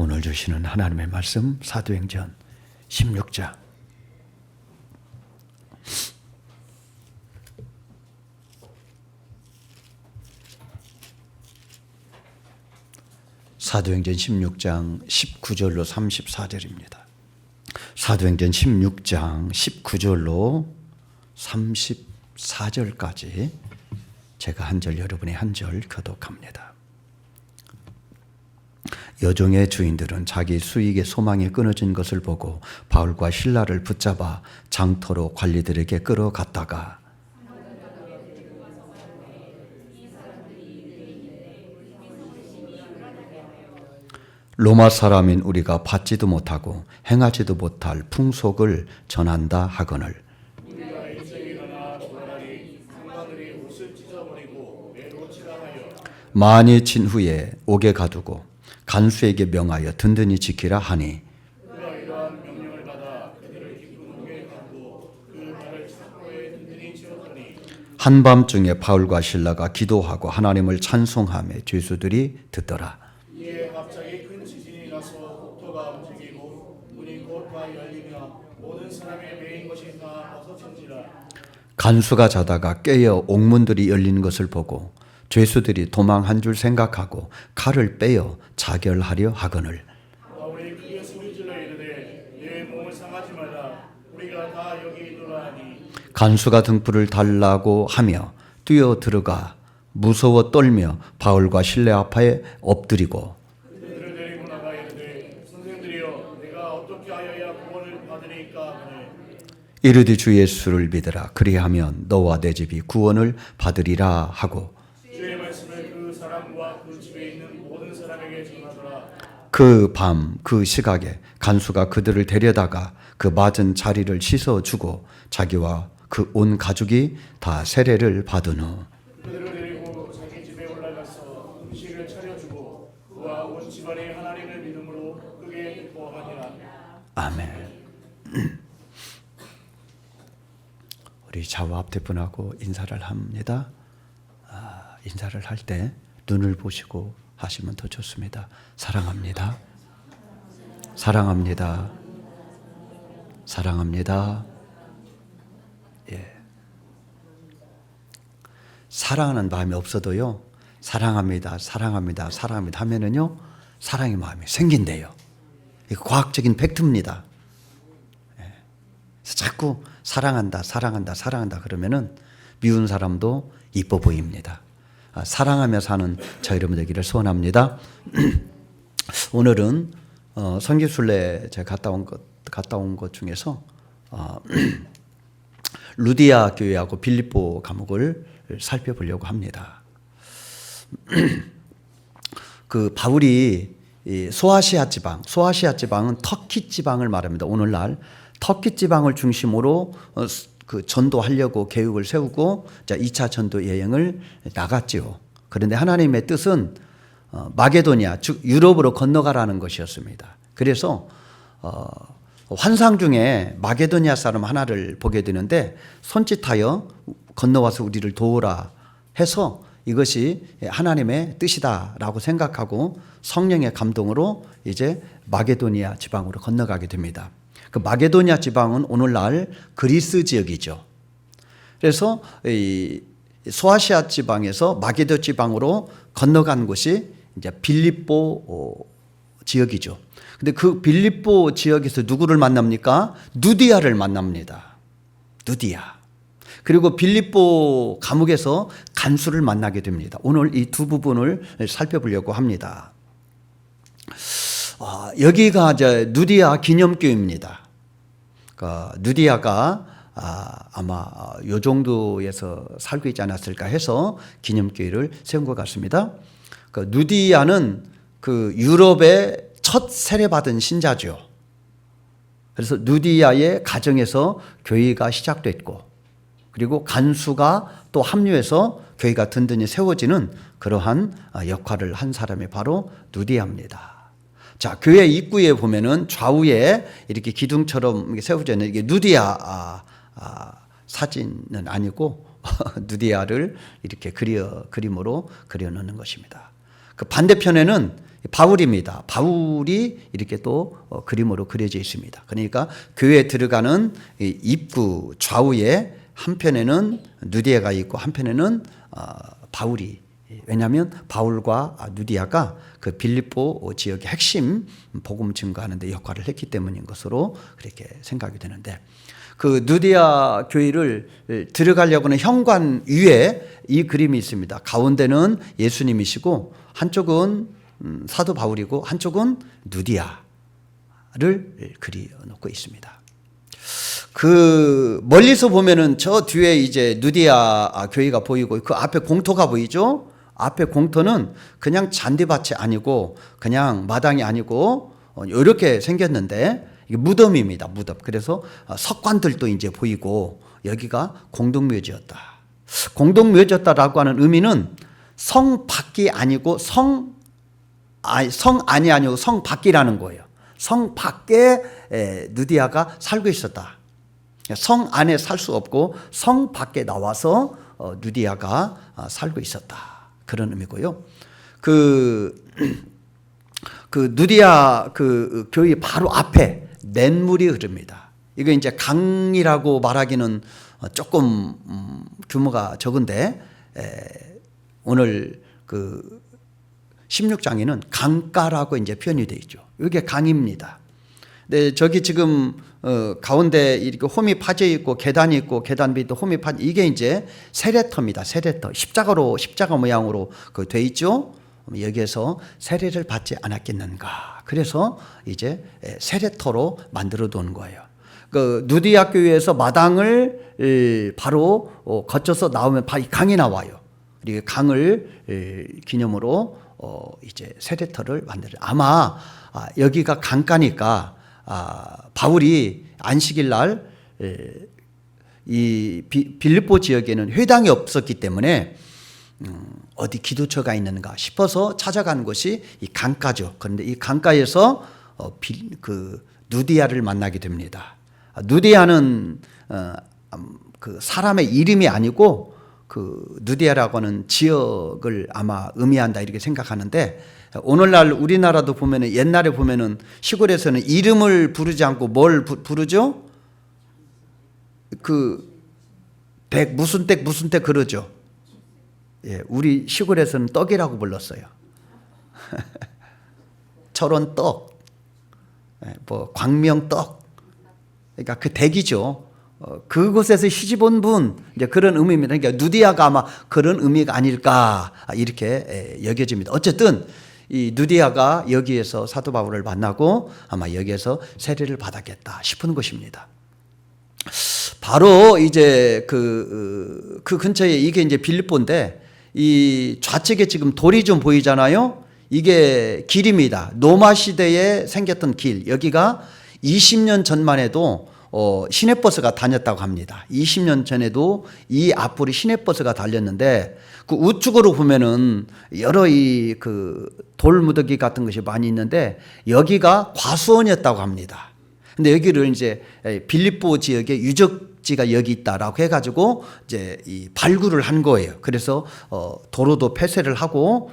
오늘 주시는 하나님의 말씀 사도행전 16장 사도행전 16장 19절로 34절입니다. 사도행전 16장 19절로 34절까지 제가 한 절 여러분이 한 절 교독합니다. 여종의 주인들은 자기 수익의 소망이 끊어진 것을 보고 바울과 실라를 붙잡아 장터로 관리들에게 끌어갔다가 로마 사람인 우리가 받지도 못하고 행하지도 못할 풍속을 전한다 하거늘 많이 친 후에 옥에 가두고 간수에게 명하여 든든히 지키라 하니 한밤중에 바울과 실라가 기도하고 하나님을 찬송하며 죄수들이 듣더라. 이에 갑자기 큰 지진이 나서 국토가 움직이고 문이 곧 다 열리며 모든 사람이 매인 것이 다 벗어진지라. 간수가 자다가 깨어 옥문들이 열린 것을 보고 죄수들이 도망한 줄 생각하고 칼을 빼어 자결하려 하거늘 바울이 크게 소리질러 이르되 내 몸을 상하지 말라. 우리가 다 여기 있노라 하니 간수가 등불을 달라고 하며 뛰어 들어가 무서워 떨며 바울과 실내 앞에 엎드리고 그들을 데리고 나가 이르되 선생들이여 내가 어떻게 하여야 구원을 받으리까 하니 이르되 주 예수를 믿으라 그리하면 너와 내 집이 구원을 받으리라 하고 주의 말씀을 그 사람과 그 집에 있는 모든 사람에게 전하더라. 그 밤 그 시각에 간수가 그들을 데려다가 그 맞은 자리를 씻어주고 자기와 그 온 가족이 다 세례를 받은 후 그들을 데리고 자기 집에 올라가서 음식을 차려주고 그와 온 집안이 하나님을 믿음으로 크게 기뻐하니라. 아멘. 우리 좌우 앞뒤 분하고 인사를 합니다. 인사를 할 때 눈을 보시고 하시면 더 좋습니다. 사랑합니다. 사랑합니다. 사랑합니다. 예. 사랑하는 마음이 없어도요. 사랑합니다. 사랑합니다. 사랑합니다 하면은요. 사랑의 마음이 생긴대요. 이거 과학적인 팩트입니다. 예. 그래서 자꾸 사랑한다, 사랑한다, 사랑한다 그러면은 미운 사람도 이뻐 보입니다. 사랑하며 사는 저 여러분 되기를 소원합니다. 오늘은 선교순례 제가 갔다 온 것 중에서 루디아 교회하고 빌립보 감옥을 살펴보려고 합니다. 그 바울이 소아시아 지방은 터키 지방을 말합니다. 오늘날 터키 지방을 중심으로 그 전도하려고 계획을 세우고 2차 전도 여행을 나갔지요. 그런데 하나님의 뜻은 마게도니아 즉 유럽으로 건너가라는 것이었습니다. 그래서 환상 중에 마게도니아 사람 하나를 보게 되는데 손짓하여 건너와서 우리를 도우라 해서 이것이 하나님의 뜻이다라고 생각하고 성령의 감동으로 이제 마게도니아 지방으로 건너가게 됩니다. 그 마게도니아 지방은 오늘날 그리스 지역이죠. 그래서 이 소아시아 지방에서 마게도 지방으로 건너간 곳이 이제 빌립보 지역이죠. 근데 그 빌립보 지역에서 누구를 만납니까? 누디아를 만납니다. 누디아. 그리고 빌립보 감옥에서 간수를 만나게 됩니다. 오늘 이 두 부분을 살펴보려고 합니다. 여기가 이제 누디아 기념교입니다. 그러니까 누디아가 아마 요 정도에서 살고 있지 않았을까 해서 기념교회를 세운 것 같습니다. 그 누디아는 그 유럽의 첫 세례받은 신자죠. 그래서 누디아의 가정에서 교회가 시작됐고 그리고 간수가 또 합류해서 교회가 든든히 세워지는 그러한 역할을 한 사람이 바로 누디아입니다. 자, 교회 입구에 보면은 좌우에 이렇게 기둥처럼 세워져 있는 이게 누디아 사진은 아니고 누디아를 이렇게 그림으로 그려놓는 것입니다. 그 반대편에는 바울입니다. 바울이 이렇게 또 그림으로 그려져 있습니다. 그러니까 교회에 들어가는 입구 좌우에 한편에는 누디아가 있고 한편에는 바울이, 왜냐하면 바울과 누디아가 그 빌립보 지역의 핵심 복음 증거하는 데 역할을 했기 때문인 것으로 그렇게 생각이 되는데, 그 누디아 교회를 들어가려고 하는 현관 위에 이 그림이 있습니다. 가운데는 예수님이시고 한쪽은 사도 바울이고 한쪽은 누디아를 그려놓고 있습니다. 그 멀리서 보면은 저 뒤에 이제 누디아 교회가 보이고 그 앞에 공터가 보이죠? 앞에 공터는 그냥 잔디밭이 아니고 그냥 마당이 아니고 이렇게 생겼는데 이게 무덤입니다. 무덤. 그래서 석관들도 이제 보이고 여기가 공동묘지였다. 공동묘지였다라고 하는 의미는 성 밖이 아니고 성 안이 아니고 성 밖이라는 거예요. 성 밖에 누디아가 살고 있었다. 성 안에 살 수 없고 성 밖에 나와서 누디아가 살고 있었다. 그런 의미고요. 그 누디아 그 교회 바로 앞에 냇물이 흐릅니다. 이거 이제 강이라고 말하기는 조금 규모가 적은데 오늘 그 16장에는 강가라고 이제 표현이 되어 있죠. 이게 강입니다. 네, 저기 지금 가운데 이렇게 홈이 파져 있고 계단이 있고 계단 밑에 홈이 파져, 이게 이제 세례터입니다. 세례터. 십자가 모양으로 그 돼 있죠. 여기에서 세례를 받지 않았겠는가. 그래서 이제 세례터로 만들어 둔 거예요. 그 누디아 교회에서 마당을 바로 거쳐서 나오면 바로 강이 나와요. 그리고 강을 기념으로 이제 세례터를 만들어. 아마 여기가 강가니까 바울이 안식일 날 이 빌립보 지역에는 회당이 없었기 때문에 어디 기도처가 있는가 싶어서 찾아간 곳이 이 강가죠. 그런데 이 강가에서 그 누디아를 만나게 됩니다. 누디아는 그 사람의 이름이 아니고 그 누디아라고 하는 지역을 아마 의미한다 이렇게 생각하는데, 오늘날 우리나라도 보면은 옛날에 보면은 시골에서는 이름을 부르지 않고 뭘 부르죠? 그 댁 무슨 댁 그러죠. 예, 우리 시골에서는 떡이라고 불렀어요. 철원 떡, 뭐 광명 떡. 그러니까 그 댁이죠. 그곳에서 시집 온 분, 이제 그런 의미입니다. 그러니까 누디아가 아마 그런 의미가 아닐까 이렇게 여겨집니다. 어쨌든 이 누디아가 여기에서 사도 바울을 만나고 아마 여기에서 세례를 받았겠다 싶은 것입니다. 바로 이제 그 근처에 이게 이제 빌립보인데, 이 좌측에 지금 돌이 좀 보이잖아요. 이게 길입니다. 로마 시대에 생겼던 길. 여기가 20년 전만 해도 시내버스가 다녔다고 합니다. 20년 전에도 이 앞으로 시내버스가 달렸는데, 그 우측으로 보면은 여러 이 그 돌무더기 같은 것이 많이 있는데 여기가 과수원이었다고 합니다. 근데 여기를 이제 빌립보 지역의 유적지가 여기 있다라고 해가지고 이제 이 발굴을 한 거예요. 그래서 도로도 폐쇄를 하고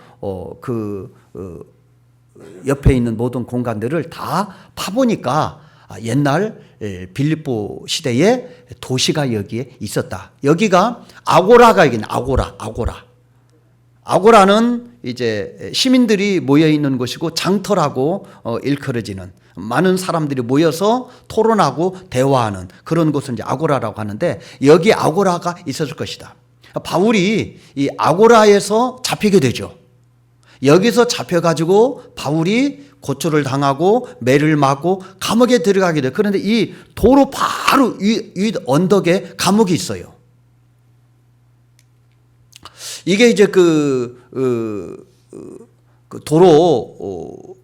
옆에 있는 모든 공간들을 다 파보니까 옛날 빌립보 시대에 도시가 여기에 있었다. 여기가 아고라가 있긴 아고라는 이제 시민들이 모여 있는 곳이고 장터라고 일컬어지는, 많은 사람들이 모여서 토론하고 대화하는 그런 곳을 이제 아고라라고 하는데, 여기 아고라가 있었을 것이다. 바울이 이 아고라에서 잡히게 되죠. 여기서 잡혀가지고 바울이 고초를 당하고 매를 맞고 감옥에 들어가게 돼요. 그런데 이 도로 바로 위 언덕에 감옥이 있어요. 이게 이제 그 도로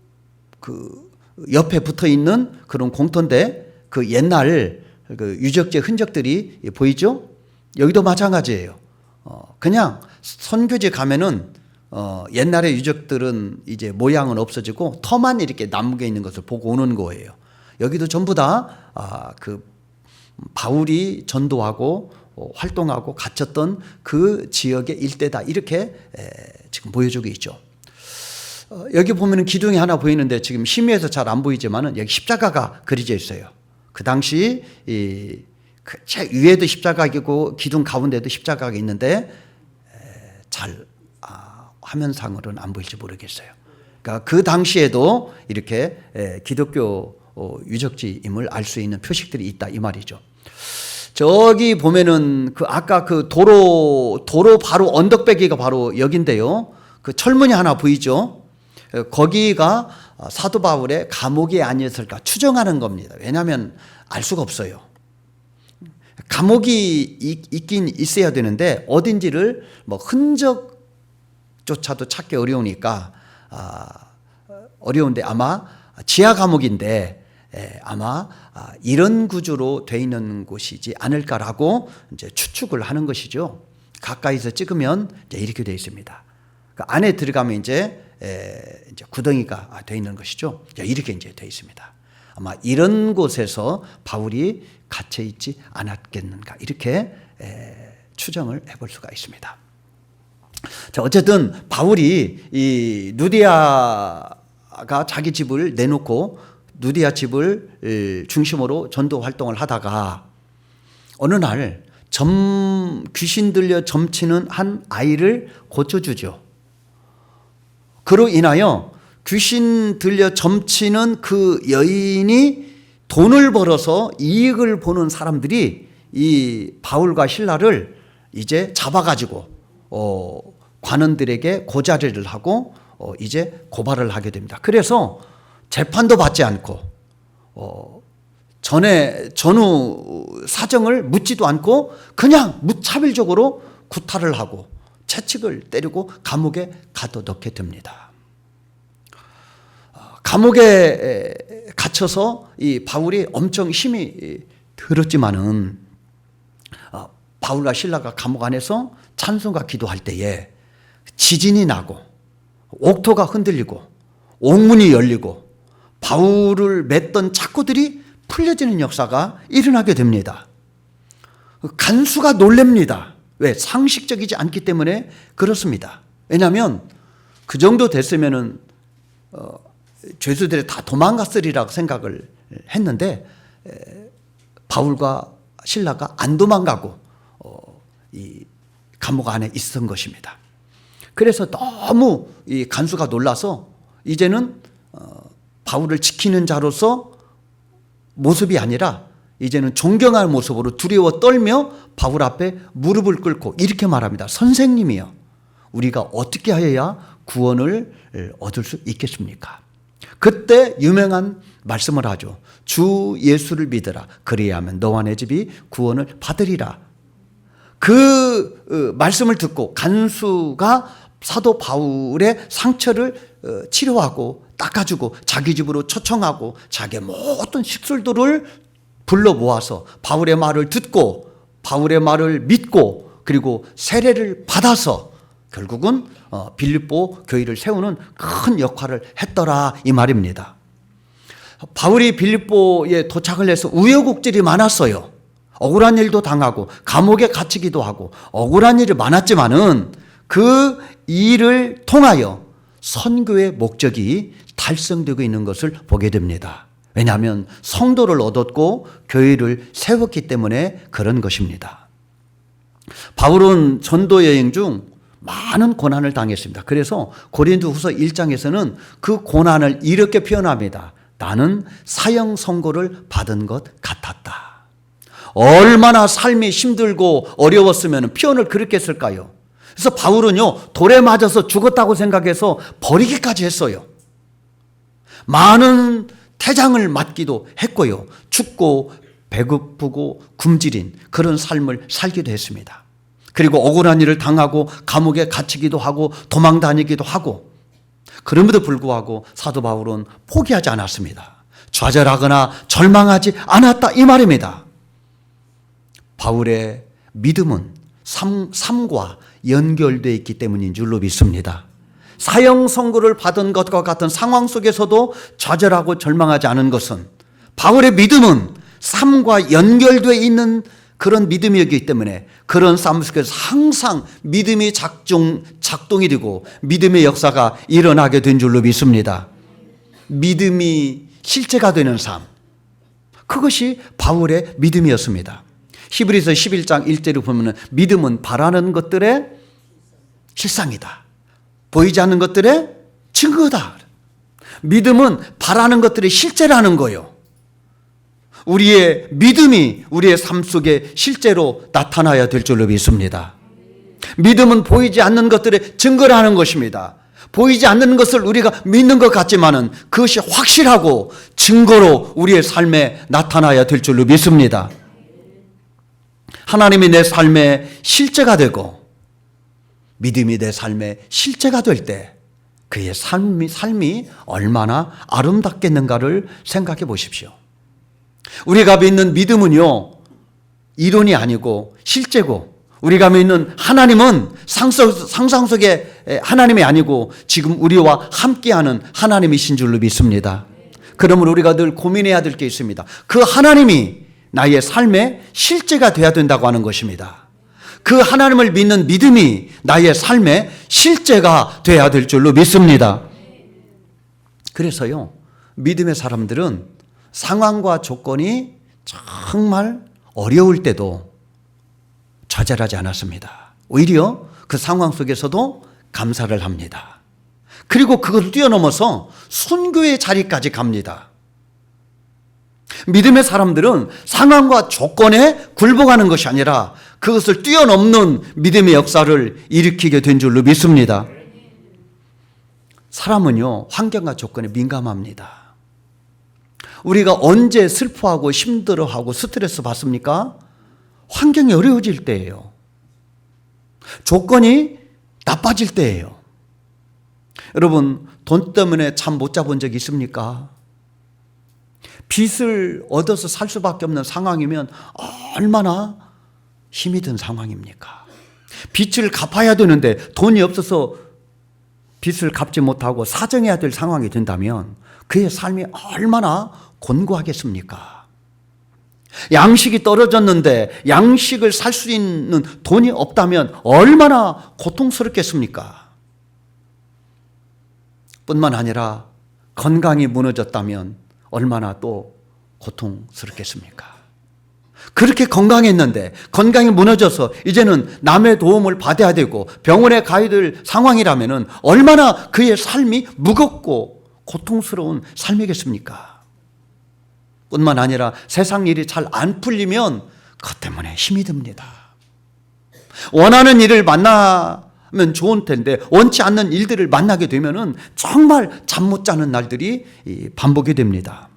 그 옆에 붙어 있는 그런 공터인데, 그 옛날 그 유적지 흔적들이 보이죠? 여기도 마찬가지예요. 그냥 선교지 가면은 옛날의 유적들은 이제 모양은 없어지고 터만 이렇게 남게 있는 것을 보고 오는 거예요. 여기도 전부 다 그 바울이 전도하고 활동하고 갇혔던 그 지역의 일대다, 이렇게 지금 보여주고 있죠. 여기 보면은 기둥이 하나 보이는데 지금 심의에서 잘 안 보이지만은 여기 십자가가 그려져 있어요. 그 당시 제 위에도 십자가이고 기둥 가운데도 십자가가 있는데 잘 화면상으로는 안 보일지 모르겠어요. 그러니까 그 당시에도 이렇게 기독교 유적지임을 알 수 있는 표식들이 있다 이 말이죠. 저기 보면은 그 아까 그 도로 바로 언덕배기가 바로 여긴데요. 그 철문이 하나 보이죠. 거기가 사도 바울의 감옥이 아니었을까 추정하는 겁니다. 왜냐하면 알 수가 없어요. 감옥이 있긴 있어야 되는데 어딘지를 뭐 흔적조차도 찾기 어려우니까 어려운데 아마 지하 감옥인데 아마 이런 구조로 돼 있는 곳이지 않을까라고 이제 추측을 하는 것이죠. 가까이서 찍으면 이제 이렇게 되어 있습니다. 그 안에 들어가면 이제 구덩이가 돼 있는 것이죠. 이렇게 이제 되어 있습니다. 아마 이런 곳에서 바울이 갇혀 있지 않았겠는가 이렇게 추정을 해볼 수가 있습니다. 자, 어쨌든 바울이 이 누디아가 자기 집을 내놓고 누디아 집을 중심으로 전도 활동을 하다가 어느 날 귀신 들려 점치는 한 아이를 고쳐주죠. 그로 인하여 귀신 들려 점치는 그 여인이 돈을 벌어서 이익을 보는 사람들이 이 바울과 실라를 이제 잡아가지고 관원들에게 고자리를 하고 이제 고발을 하게 됩니다. 그래서 재판도 받지 않고 전후 사정을 묻지도 않고 그냥 무차별적으로 구타를 하고 채찍을 때리고 감옥에 가둬넣게 됩니다. 감옥에 갇혀서 이 바울이 엄청 힘이 들었지만은 바울과 실라가 감옥 안에서 찬송과 기도할 때에 지진이 나고 옥토가 흔들리고 옥문이 열리고 바울을 맸던 착고들이 풀려지는 역사가 일어나게 됩니다. 간수가 놀랍니다. 왜? 상식적이지 않기 때문에 그렇습니다. 왜냐하면 그 정도 됐으면은 죄수들이 다 도망갔으리라고 생각을 했는데 바울과 실라가 안 도망가고 이 감옥 안에 있었던 것입니다. 그래서 너무 이 간수가 놀라서 이제는 바울을 지키는 자로서 모습이 아니라 이제는 존경할 모습으로 두려워 떨며 바울 앞에 무릎을 꿇고 이렇게 말합니다. 선생님이요, 우리가 어떻게 하여야 구원을 얻을 수 있겠습니까? 그때 유명한 말씀을 하죠. 주 예수를 믿으라. 그리하면 너와 내 집이 구원을 받으리라. 그 말씀을 듣고 간수가 사도 바울의 상처를 치료하고 닦아주고 자기 집으로 초청하고 자기의 모든 식술들을 불러 모아서 바울의 말을 듣고 바울의 말을 믿고 그리고 세례를 받아서 결국은 빌립보 교회를 세우는 큰 역할을 했더라 이 말입니다. 바울이 빌립보에 도착을 해서 우여곡절이 많았어요. 억울한 일도 당하고 감옥에 갇히기도 하고 억울한 일이 많았지만은 그 일을 통하여 선교의 목적이 달성되고 있는 것을 보게 됩니다. 왜냐하면 성도를 얻었고 교회를 세웠기 때문에 그런 것입니다. 바울은 전도 여행 중 많은 고난을 당했습니다. 그래서 고린도후서 1장에서는 그 고난을 이렇게 표현합니다. 나는 사형 선고를 받은 것 같았다. 얼마나 삶이 힘들고 어려웠으면 표현을 그렇게 했을까요? 그래서 바울은요, 돌에 맞아서 죽었다고 생각해서 버리기까지 했어요. 많은 태장을 맞기도 했고요. 춥고 배고프고 굶주린 그런 삶을 살기도 했습니다. 그리고 억울한 일을 당하고 감옥에 갇히기도 하고 도망 다니기도 하고 그럼에도 불구하고 사도 바울은 포기하지 않았습니다. 좌절하거나 절망하지 않았다 이 말입니다. 바울의 믿음은 삶과 연결되어 있기 때문인 줄로 믿습니다. 사형 선고를 받은 것과 같은 상황 속에서도 좌절하고 절망하지 않은 것은 바울의 믿음은 삶과 연결되어 있는 그런 믿음이었기 때문에 그런 싸움 속에서 항상 믿음이 작동이 되고 믿음의 역사가 일어나게 된 줄로 믿습니다. 믿음이 실제가 되는 삶, 그것이 바울의 믿음이었습니다. 히브리서 11장 1절을 보면 믿음은 바라는 것들의 실상이다, 보이지 않는 것들의 증거다. 믿음은 바라는 것들의 실제라는 거예요. 우리의 믿음이 우리의 삶 속에 실제로 나타나야 될 줄로 믿습니다. 믿음은 보이지 않는 것들의 증거라는 것입니다. 보이지 않는 것을 우리가 믿는 것 같지만은 그것이 확실하고 증거로 우리의 삶에 나타나야 될 줄로 믿습니다. 하나님이 내 삶의 실제가 되고 믿음이 내 삶의 실제가 될 때 그의 삶이 얼마나 아름답겠는가를 생각해 보십시오. 우리가 믿는 믿음은요, 이론이 아니고 실제고, 우리가 믿는 하나님은 상상 속의 하나님이 아니고 지금 우리와 함께하는 하나님이신 줄로 믿습니다. 그러면 우리가 늘 고민해야 될 게 있습니다. 그 하나님이 나의 삶의 실제가 되어야 된다고 하는 것입니다. 그 하나님을 믿는 믿음이 나의 삶의 실제가 되어야 될 줄로 믿습니다. 그래서요, 믿음의 사람들은 상황과 조건이 정말 어려울 때도 좌절하지 않았습니다. 오히려 그 상황 속에서도 감사를 합니다. 그리고 그것을 뛰어넘어서 순교의 자리까지 갑니다. 믿음의 사람들은 상황과 조건에 굴복하는 것이 아니라 그것을 뛰어넘는 믿음의 역사를 일으키게 된 줄로 믿습니다. 사람은요, 환경과 조건에 민감합니다. 우리가 언제 슬퍼하고 힘들어하고 스트레스 받습니까? 환경이 어려워질 때예요. 조건이 나빠질 때예요. 여러분, 돈 때문에 잠 못 자본 적 있습니까? 빚을 얻어서 살 수밖에 없는 상황이면 얼마나 힘이 든 상황입니까? 빚을 갚아야 되는데 돈이 없어서 빚을 갚지 못하고 사정해야 될 상황이 된다면 그의 삶이 얼마나 곤고하겠습니까? 양식이 떨어졌는데 양식을 살 수 있는 돈이 없다면 얼마나 고통스럽겠습니까? 뿐만 아니라 건강이 무너졌다면 얼마나 또 고통스럽겠습니까? 그렇게 건강했는데 건강이 무너져서 이제는 남의 도움을 받아야 되고 병원에 가야 될 상황이라면 얼마나 그의 삶이 무겁고 고통스러운 삶이겠습니까? 뿐만 아니라 세상 일이 잘 안 풀리면 그것 때문에 힘이 듭니다. 원하는 일을 만나면 좋은 텐데 원치 않는 일들을 만나게 되면 정말 잠 못 자는 날들이 반복이 됩니다.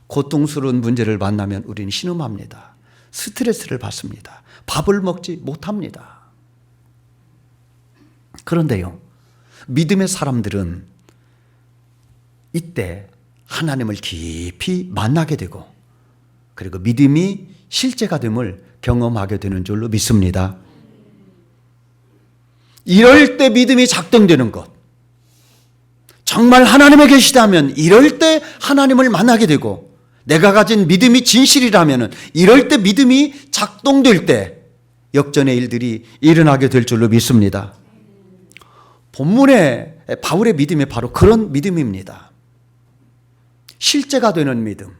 고통스러운 문제를 만나면 우리는 신음합니다. 스트레스를 받습니다. 밥을 먹지 못합니다. 그런데요, 믿음의 사람들은 이때 하나님을 깊이 만나게 되고 그리고 믿음이 실제가 됨을 경험하게 되는 줄로 믿습니다. 이럴 때 믿음이 작동되는 것, 정말 하나님에 계시다면 이럴 때 하나님을 만나게 되고 내가 가진 믿음이 진실이라면 이럴 때 믿음이 작동될 때 역전의 일들이 일어나게 될 줄로 믿습니다. 본문의 바울의 믿음이 바로 그런 믿음입니다. 실제가 되는 믿음,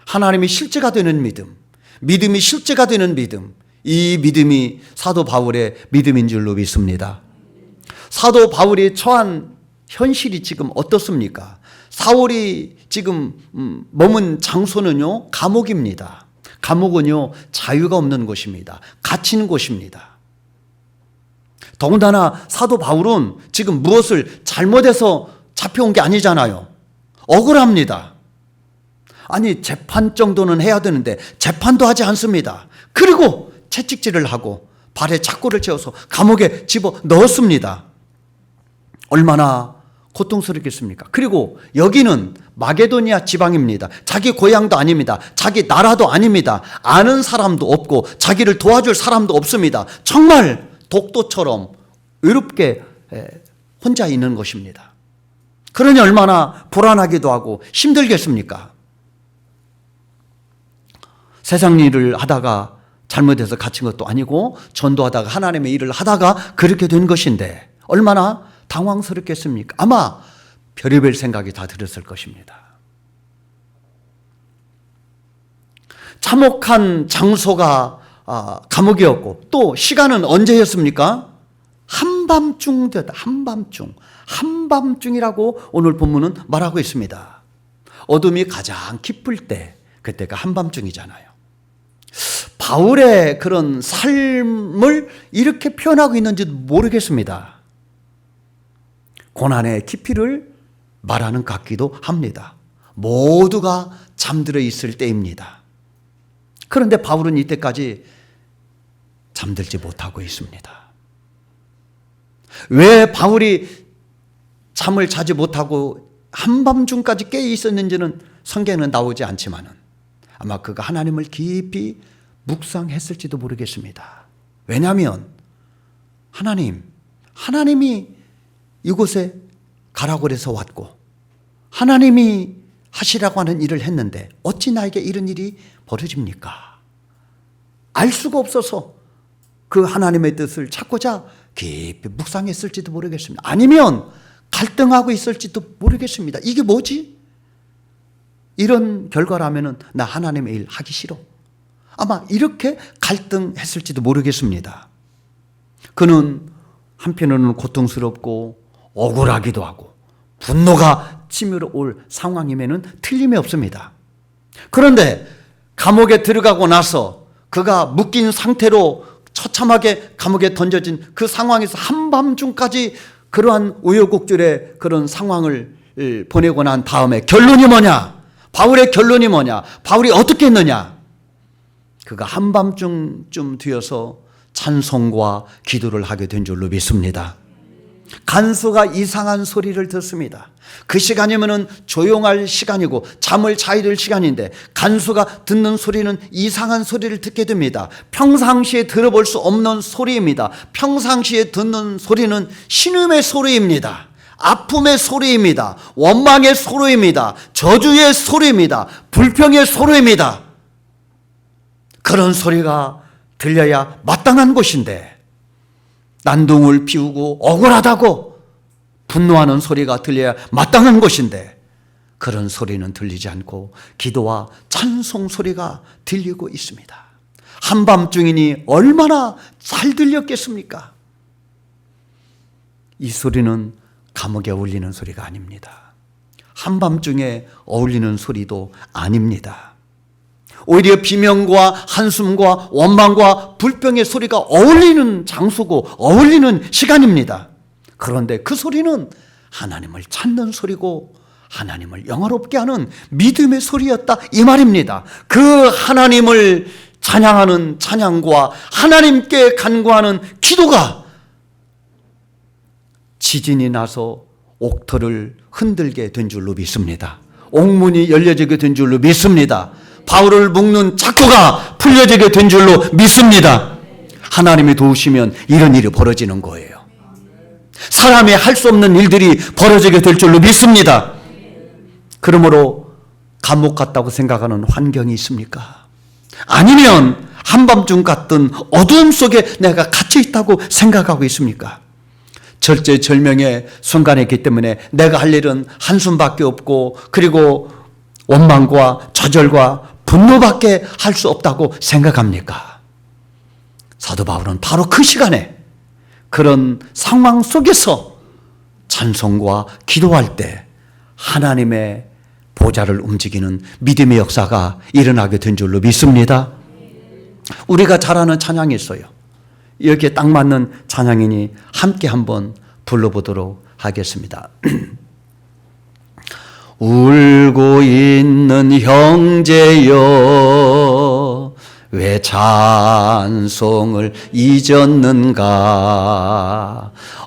하나님이 실제가 되는 믿음, 믿음이 실제가 되는 믿음, 이 믿음이 사도 바울의 믿음인 줄로 믿습니다. 사도 바울이 처한 현실이 지금 어떻습니까? 사울이 지금 머문 장소는요, 감옥입니다. 감옥은요, 자유가 없는 곳입니다. 갇히는 곳입니다. 더군다나 사도 바울은 지금 무엇을 잘못해서 잡혀온 게 아니잖아요. 억울합니다. 아니, 재판 정도는 해야 되는데 재판도 하지 않습니다. 그리고 채찍질을 하고 발에 착고를 채워서 감옥에 집어 넣었습니다. 얼마나 고통스럽겠습니까? 그리고 여기는 마게도니아 지방입니다. 자기 고향도 아닙니다. 자기 나라도 아닙니다. 아는 사람도 없고 자기를 도와줄 사람도 없습니다. 정말 독도처럼 외롭게 혼자 있는 것입니다. 그러니 얼마나 불안하기도 하고 힘들겠습니까? 세상 일을 하다가 잘못해서 갇힌 것도 아니고 전도하다가 하나님의 일을 하다가 그렇게 된 것인데 얼마나 당황스럽겠습니까? 아마 별의별 생각이 다 들었을 것입니다. 참혹한 장소가 감옥이었고 또 시간은 언제였습니까? 한밤중 되었다. 한밤중이라고 오늘 본문은 말하고 있습니다. 어둠이 가장 깊을 때 그때가 한밤중이잖아요. 바울의 그런 삶을 이렇게 표현하고 있는지도 모르겠습니다. 고난의 깊이를 말하는 것 같기도 합니다. 모두가 잠들어 있을 때입니다. 그런데 바울은 이때까지 잠들지 못하고 있습니다. 왜 바울이 잠을 자지 못하고 한밤중까지 깨어 있었는지는 성경에는 나오지 않지만은 아마 그가 하나님을 깊이 묵상했을지도 모르겠습니다. 왜냐하면 하나님이 이곳에 가라고 그래서 왔고 하나님이 하시라고 하는 일을 했는데 어찌 나에게 이런 일이 벌어집니까? 알 수가 없어서 그 하나님의 뜻을 찾고자 깊이 묵상했을지도 모르겠습니다. 아니면 갈등하고 있을지도 모르겠습니다. 이게 뭐지? 이런 결과라면은 나 하나님의 일 하기 싫어. 아마 이렇게 갈등했을지도 모르겠습니다. 그는 한편으로는 고통스럽고 억울하기도 하고 분노가 치밀어 올 상황이면은 틀림이 없습니다. 그런데 감옥에 들어가고 나서 그가 묶인 상태로 처참하게 감옥에 던져진 그 상황에서 한밤중까지 그러한 우여곡절의 그런 상황을 보내고 난 다음에 결론이 뭐냐? 바울의 결론이 뭐냐? 바울이 어떻게 했느냐? 그가 한밤중쯤 되어서 찬송과 기도를 하게 된 줄로 믿습니다. 간수가 이상한 소리를 듣습니다. 그 시간이면은 조용할 시간이고 잠을 자야 될 시간인데 간수가 듣는 소리는 이상한 소리를 듣게 됩니다. 평상시에 들어볼 수 없는 소리입니다. 평상시에 듣는 소리는 신음의 소리입니다. 아픔의 소리입니다. 원망의 소리입니다. 저주의 소리입니다. 불평의 소리입니다. 그런 소리가 들려야 마땅한 곳인데 난동을 피우고 억울하다고 분노하는 소리가 들려야 마땅한 곳인데 그런 소리는 들리지 않고 기도와 찬송 소리가 들리고 있습니다. 한밤중이니 얼마나 잘 들렸겠습니까? 이 소리는 감옥에 어울리는 소리가 아닙니다. 한밤중에 어울리는 소리도 아닙니다. 오히려 비명과 한숨과 원망과 불평의 소리가 어울리는 장소고 어울리는 시간입니다. 그런데 그 소리는 하나님을 찾는 소리고 하나님을 영화롭게 하는 믿음의 소리였다 이 말입니다. 그 하나님을 찬양하는 찬양과 하나님께 간구하는 기도가 지진이 나서 옥터를 흔들게 된 줄로 믿습니다. 옥문이 열려지게 된 줄로 믿습니다. 바울을 묶는 착고가 풀려지게 된 줄로 믿습니다. 하나님이 도우시면 이런 일이 벌어지는 거예요. 사람이 할 수 없는 일들이 벌어지게 될 줄로 믿습니다. 그러므로 감옥 같다고 생각하는 환경이 있습니까? 아니면 한밤중 같은 어두움 속에 내가 갇혀 있다고 생각하고 있습니까? 절제절명의 순간이기 때문에 내가 할 일은 한숨밖에 없고 그리고 원망과 좌절과 분노밖에 할 수 없다고 생각합니까? 사도 바울은 바로 그 시간에 그런 상황 속에서 찬송과 기도할 때 하나님의 보좌를 움직이는 믿음의 역사가 일어나게 된 줄로 믿습니다. 우리가 잘 아는 찬양이 있어요. 여기에 딱 맞는 찬양이니 함께 한번 불러보도록 하겠습니다. 울고 있는 형제여 왜 찬송을 잊었는가?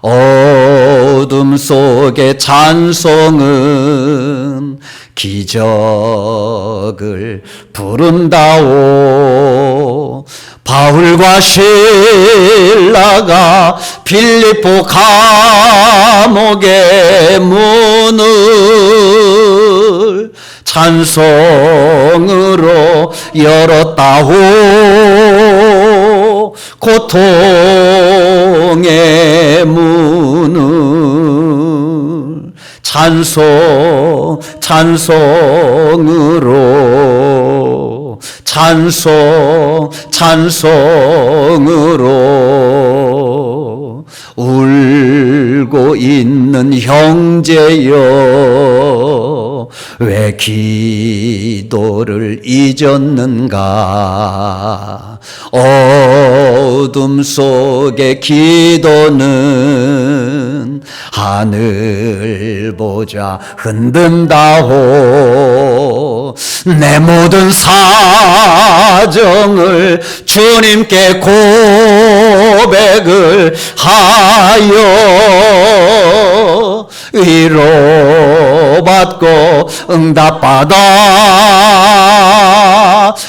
어둠 속의 찬송은 기적을 부른다오. 바울과 실라가 빌립보 감옥의 문을 찬송으로 열었다오. 고통의 문을 찬송으로 찬송으로 울고 있는 형제여 왜 기도를 잊었는가. 어둠 속의 기도는 하늘 보자 흔든다오. 내 모든 사정을 주님께 고백을 하여 위로받고 응답받아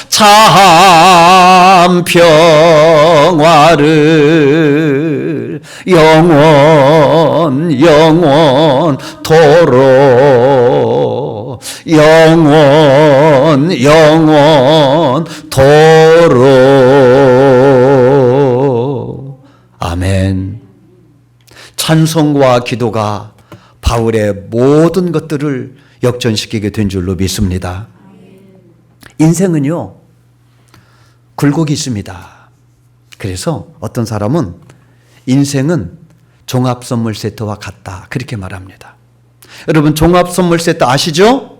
참 평화를 영원토록 영원토록. 아멘. 찬송과 기도가 바울의 모든 것들을 역전시키게 된 줄로 믿습니다. 인생은요, 굴곡이 있습니다. 그래서 어떤 사람은 인생은 종합선물 세트와 같다, 그렇게 말합니다. 여러분, 종합선물 세트 아시죠?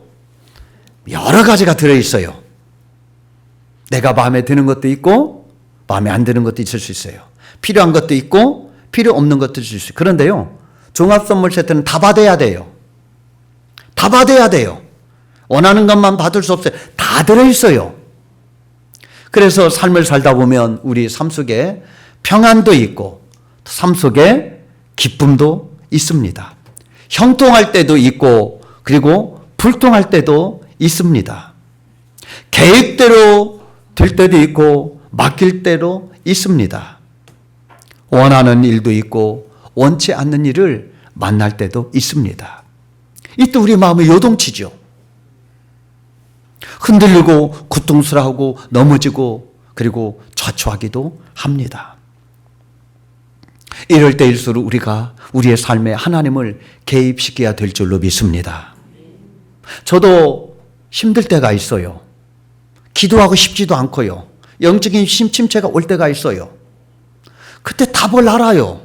여러 가지가 들어있어요. 내가 마음에 드는 것도 있고 마음에 안 드는 것도 있을 수 있어요. 필요한 것도 있고 필요 없는 것도 있을 수 있어요. 그런데요, 종합선물 세트는 다 받아야 돼요. 다 받아야 돼요. 원하는 것만 받을 수 없어요. 다 들어있어요. 그래서 삶을 살다 보면 우리 삶 속에 평안도 있고 삶 속에 기쁨도 있습니다. 형통할 때도 있고 그리고 불통할 때도 있습니다. 계획대로 될 때도 있고 맡길 때도 있습니다. 원하는 일도 있고 원치 않는 일을 만날 때도 있습니다. 이때 우리 마음이 요동치죠. 흔들리고 고통스러워하고 넘어지고 그리고 좌초하기도 합니다. 이럴 때일수록 우리가 우리의 삶에 하나님을 개입시켜야 될 줄로 믿습니다. 저도 힘들 때가 있어요. 기도하고 싶지도 않고요. 영적인 침체가 올 때가 있어요. 그때 답을 알아요.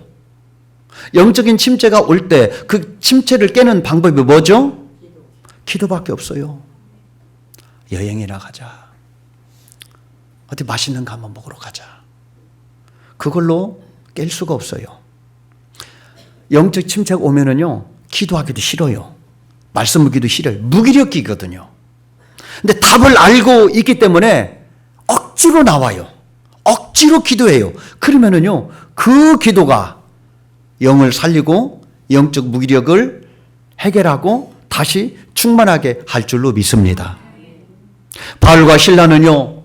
영적인 침체가 올 때 그 침체를 깨는 방법이 뭐죠? 기도밖에 없어요. 여행이나 가자. 어디 맛있는 거 한번 먹으러 가자. 그걸로 깰 수가 없어요. 영적 침체가 오면은요, 기도하기도 싫어요. 말씀 묻기도 싫어요. 무기력이거든요. 근데 답을 알고 있기 때문에 억지로 나와요. 억지로 기도해요. 그러면은요, 그 기도가 영을 살리고 영적 무기력을 해결하고 다시 충만하게 할 줄로 믿습니다. 바울과 실라는요,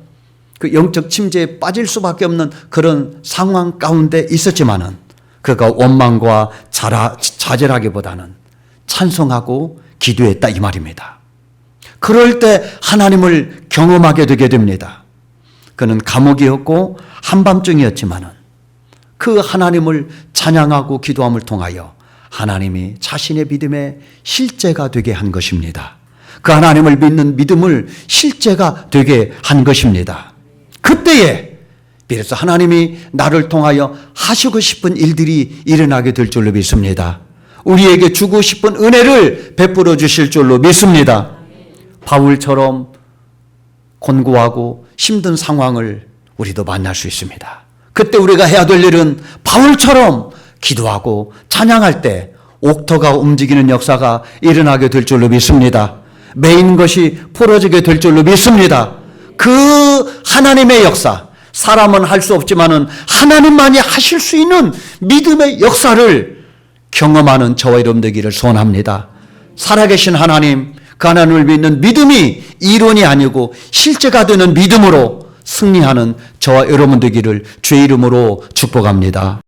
그 영적 침체에 빠질 수밖에 없는 그런 상황 가운데 있었지만은 그가 원망과 좌절하기보다는 찬송하고 기도했다, 이 말입니다. 그럴 때 하나님을 경험하게 되게 됩니다. 그는 감옥이었고 한밤중이었지만은 그 하나님을 찬양하고 기도함을 통하여 하나님이 자신의 믿음의 실제가 되게 한 것입니다. 그 하나님을 믿는 믿음을 실제가 되게 한 것입니다. 그때에 비로소 하나님이 나를 통하여 하시고 싶은 일들이 일어나게 될 줄로 믿습니다. 우리에게 주고 싶은 은혜를 베풀어 주실 줄로 믿습니다. 바울처럼 곤고하고 힘든 상황을 우리도 만날 수 있습니다. 그때 우리가 해야 될 일은 바울처럼 기도하고 찬양할 때 옥토가 움직이는 역사가 일어나게 될 줄로 믿습니다. 매인 것이 풀어지게 될 줄로 믿습니다. 그 하나님의 역사, 사람은 할 수 없지만은 하나님만이 하실 수 있는 믿음의 역사를 경험하는 저와 여러분 되기를 소원합니다. 살아계신 하나님, 그 하나님을 믿는 믿음이 이론이 아니고 실제가 되는 믿음으로 승리하는 저와 여러분 되기를 주의 이름으로 축복합니다.